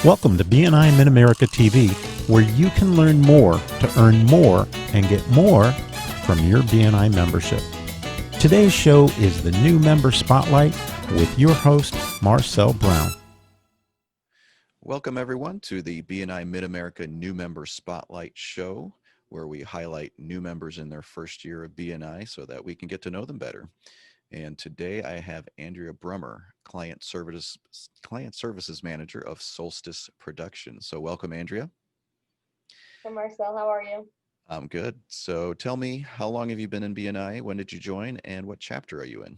Welcome to BNI Mid-America TV, where you can learn more to earn more and get more from your BNI membership. Today's show is the New Member Spotlight with your host, Marcel Brown. Welcome, everyone, to the BNI Mid-America New Member Spotlight Show, where we highlight new members in their first year of BNI so that we can get to know them better. And today I have Andrea Bruemmer, Client Services Manager of Solstice Productions. So welcome, Andrea. Hi, Marcel. How are you? I'm good. So tell me, how long have you been in BNI? When did you join? And what chapter are you in?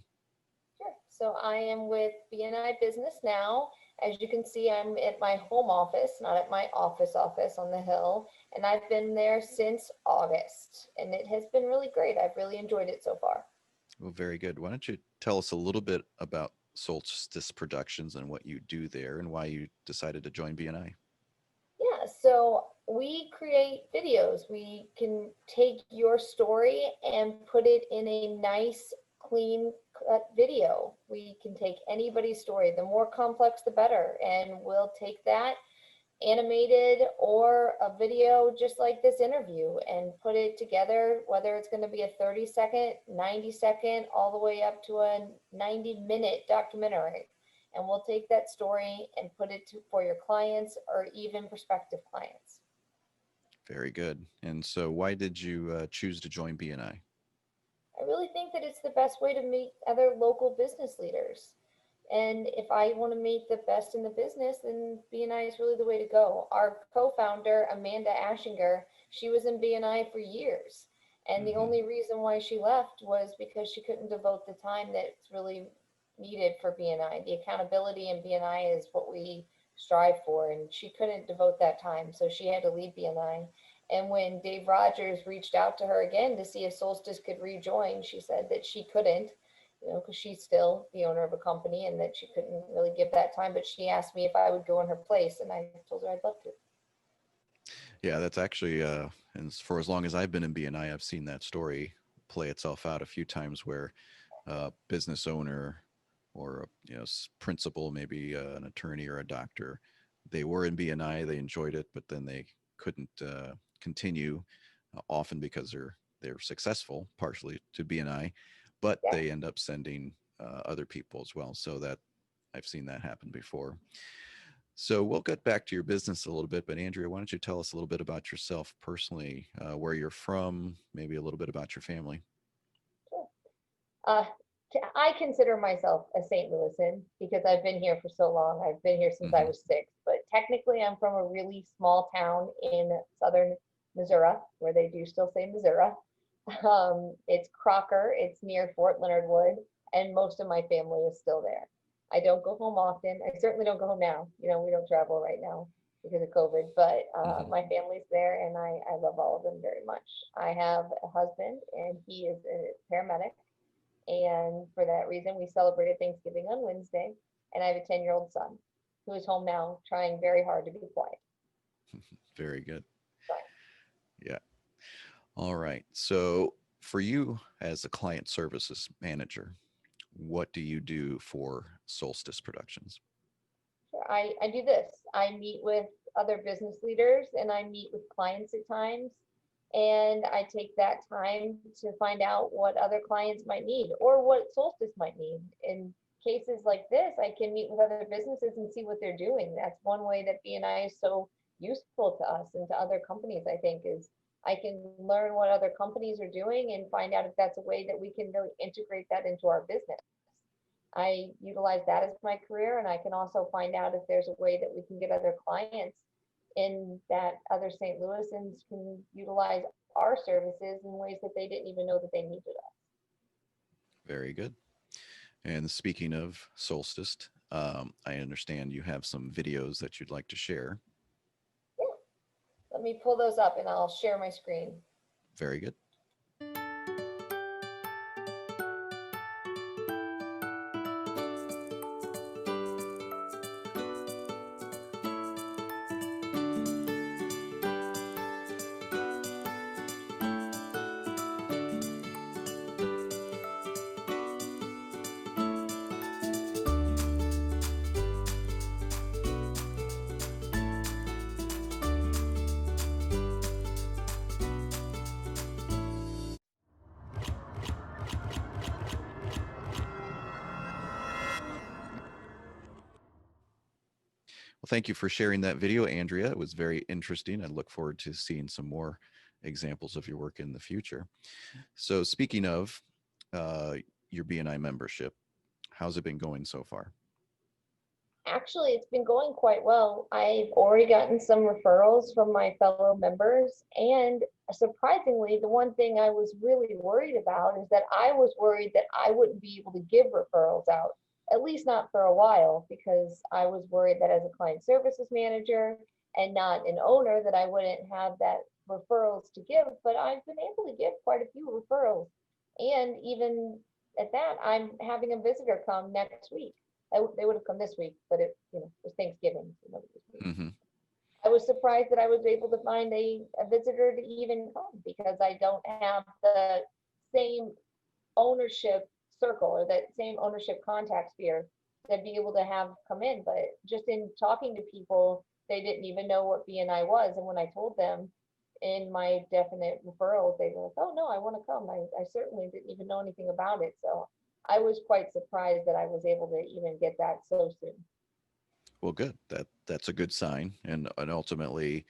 Sure. So I am with BNI Business now. As you can see, I'm at my home office, not at my office on the hill. And I've been there since August. And it has been really great. I've really enjoyed it so far. Well, very good. Why don't you tell us a little bit about Solstice Productions and what you do there and why you decided to join BNI? Yeah, so we create videos. We can take your story and put it in a nice, clean cut video. We can take anybody's story. The more complex, the better. And we'll take that animated or a video just like this interview and put it together, whether it's going to be a 30-second, 90-second, all the way up to a 90-minute documentary. And we'll take that story and put it for your clients or even prospective clients. Very good. And so why did you choose to join BNI? I really think that it's the best way to meet other local business leaders. And if I want to meet the best in the business, then BNI is really the way to go. Our co-founder, Amanda Ashinger, she was in BNI for years. And the only reason why she left was because she couldn't devote the time that's really needed for BNI. The accountability in BNI is what we strive for, and she couldn't devote that time, so she had to leave BNI. And when Dave Rogers reached out to her again to see if Solstice could rejoin, she said that she couldn't, because she's still the owner of a company and that she couldn't really give that time. But she asked me if I would go in her place, and I told her I'd love to. Yeah, that's actually, and for as long as I've been in BNI, I've seen that story play itself out a few times where a business owner or principal, maybe an attorney or a doctor, they were in BNI, they enjoyed it, but then they couldn't continue, often because they're successful, partially to BNI, but they end up sending other people as well. So that I've seen that happen before. So we'll get back to your business a little bit, but Andrea, why don't you tell us a little bit about yourself personally, where you're from, maybe a little bit about your family. Sure. I consider myself a St. Louisan because I've been here for so long. I've been here since I was 6, but technically I'm from a really small town in southern Missouri, where they do still say Missouri. It's Crocker, it's near Fort Leonard Wood, and most of my family is still there. I don't go home often. I certainly don't go home now. We don't travel right now because of COVID, but my family's there, and I love all of them very much. I have a husband, and he is a paramedic. And for that reason, we celebrated Thanksgiving on Wednesday. And I have a 10-year-old son who is home now, trying very hard to be quiet. Very good. Right. Yeah. All right. So for you as a client services manager, what do you do for Solstice Productions? Sure. I do this. I meet with other business leaders and I meet with clients at times. And I take that time to find out what other clients might need or what Solstice might need. In cases like this, I can meet with other businesses and see what they're doing. That's one way that BNI is so useful to us and to other companies, I think, is I can learn what other companies are doing and find out if that's a way that we can really integrate that into our business. I utilize that as my career, and I can also find out if there's a way that we can get other clients in that other St. Louisans can utilize our services in ways that they didn't even know that they needed us. Very good. And speaking of Solstice, I understand you have some videos that you'd like to share. Yeah. Let me pull those up and I'll share my screen. Very good. Well, thank you for sharing that video, Andrea. It was very interesting. I look forward to seeing some more examples of your work in the future. So speaking of uh, your BNI membership, how's it been going so far? Actually, it's been going quite well. I've already gotten some referrals from my fellow members, and surprisingly, the one thing I was really worried about is that I was worried that I wouldn't be able to give referrals out, at least not for a while, because I was worried that as a client services manager and not an owner, that I wouldn't have that referrals to give, but I've been able to give quite a few referrals. And even at that, I'm having a visitor come next week. They would have come this week, but it was Thanksgiving. So nobody was here. Mm-hmm. I was surprised that I was able to find a visitor to even come because I don't have the same ownership circle or that same ownership contact sphere to be able to have come in. But just in talking to people, they didn't even know what BNI was. And when I told them in my definite referrals, they were like, oh no, I want to come. I certainly didn't even know anything about it. So I was quite surprised that I was able to even get that so soon. Well, good. That's a good sign. And ultimately,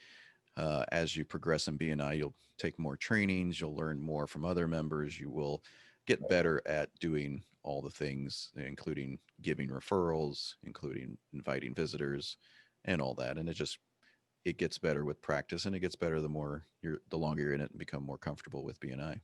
as you progress in BNI, you'll take more trainings, you'll learn more from other members, you will get better at doing all the things, including giving referrals, including inviting visitors, and all that. And it gets better with practice, and it gets better the longer you're in it and become more comfortable with BNI.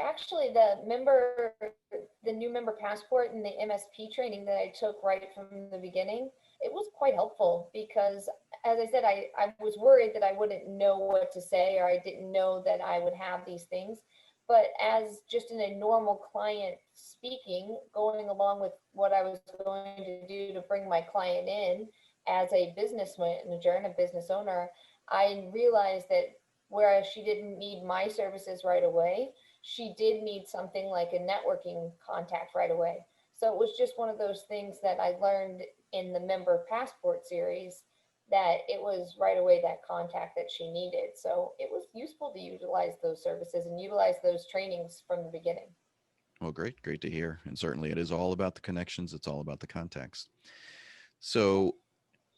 Actually, the new member passport and the MSP training that I took right from the beginning, it was quite helpful because, as I said, I was worried that I wouldn't know what to say or I didn't know that I would have these things. But as just in a normal client speaking, going along with what I was going to do to bring my client in as a business manager and a business owner, I realized that whereas she didn't need my services right away, she did need something like a networking contact right away. So it was just one of those things that I learned in the member passport series that it was right away that contact that she needed. So it was useful to utilize those services and utilize those trainings from the beginning. Well, great to hear. And certainly it is all about the connections. It's all about the context. So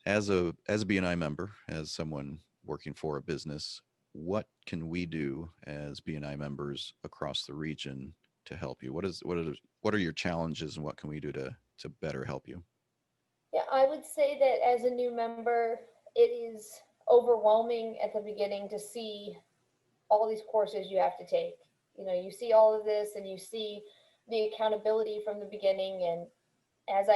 as a BNI member, as someone working for a business, what can we do as BNI members across the region to help you? What are your challenges and what can we do to better help you? Yeah, I would say that as a new member, it is overwhelming at the beginning to see all these courses you have to take. You see all of this and you see the accountability from the beginning. And as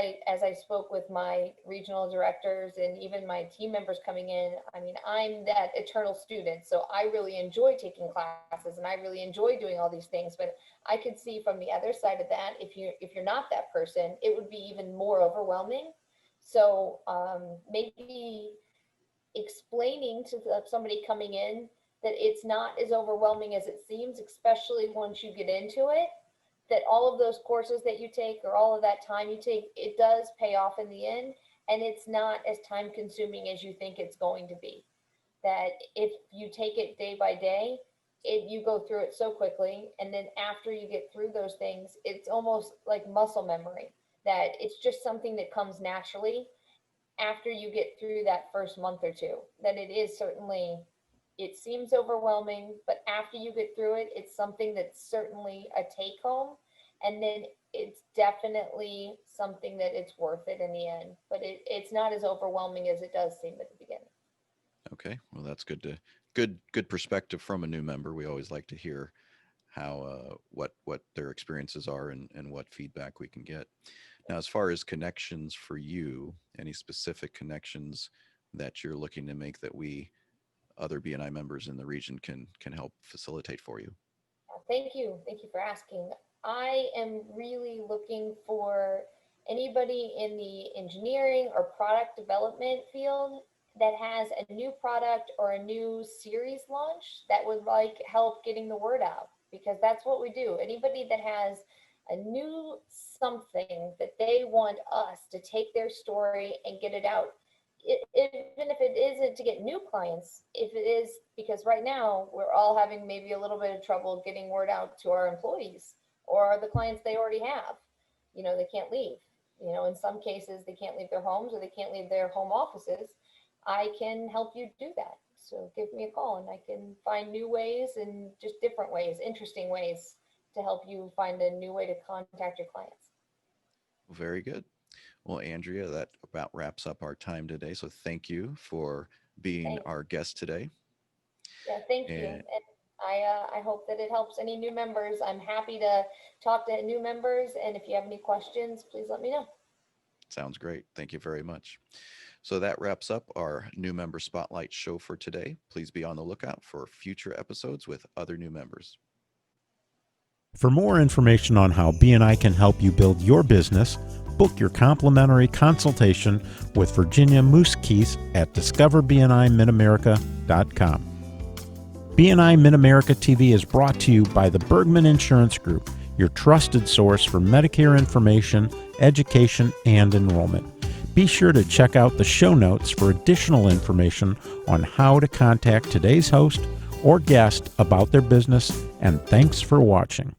I spoke with my regional directors and even my team members coming in, I mean, I'm that eternal student. So I really enjoy taking classes and I really enjoy doing all these things. But I could see from the other side of that, if you're not that person, it would be even more overwhelming. So maybe explaining to somebody coming in that it's not as overwhelming as it seems, especially once you get into it, that all of those courses that you take or all of that time you take, it does pay off in the end. And it's not as time consuming as you think it's going to be. That if you take it day by day, you go through it so quickly. And then after you get through those things, it's almost like muscle memory, that it's just something that comes naturally after you get through that first month or two. Then it is certainly, it seems overwhelming, but after you get through it, it's something that's certainly a take home. And then it's definitely something that it's worth it in the end. But it's not as overwhelming as it does seem at the beginning. Okay. Well, that's good perspective from a new member. We always like to hear how what their experiences are and what feedback we can get. Now, as far as connections for you, any specific connections that you're looking to make that we other BNI members in the region can help facilitate for you? Thank you. Thank you for asking. I am really looking for anybody in the engineering or product development field that has a new product or a new series launch that would like help getting the word out, because that's what we do. Anybody that has a new something that they want us to take their story and get it out, even if it isn't to get new clients, if it is because right now we're all having maybe a little bit of trouble getting word out to our employees or the clients they already have, they can't leave. In some cases, they can't leave their homes or they can't leave their home offices. I can help you do that. So give me a call and I can find new ways and just different ways, interesting ways to help you find a new way to contact your clients. Very good. Well, Andrea, that about wraps up our time today. So thank you for being our guest today. Yeah, thank you. And I hope that it helps any new members. I'm happy to talk to new members. And if you have any questions, please let me know. Sounds great. Thank you very much. So that wraps up our new member spotlight show for today. Please be on the lookout for future episodes with other new members. For more information on how BNI can help you build your business, book your complimentary consultation with Virginia Moosekeith at discoverbnimitamerica.com. BNI Mid-America TV is brought to you by the Bergman Insurance Group, your trusted source for Medicare information, education, and enrollment. Be sure to check out the show notes for additional information on how to contact today's host or guest about their business, and thanks for watching.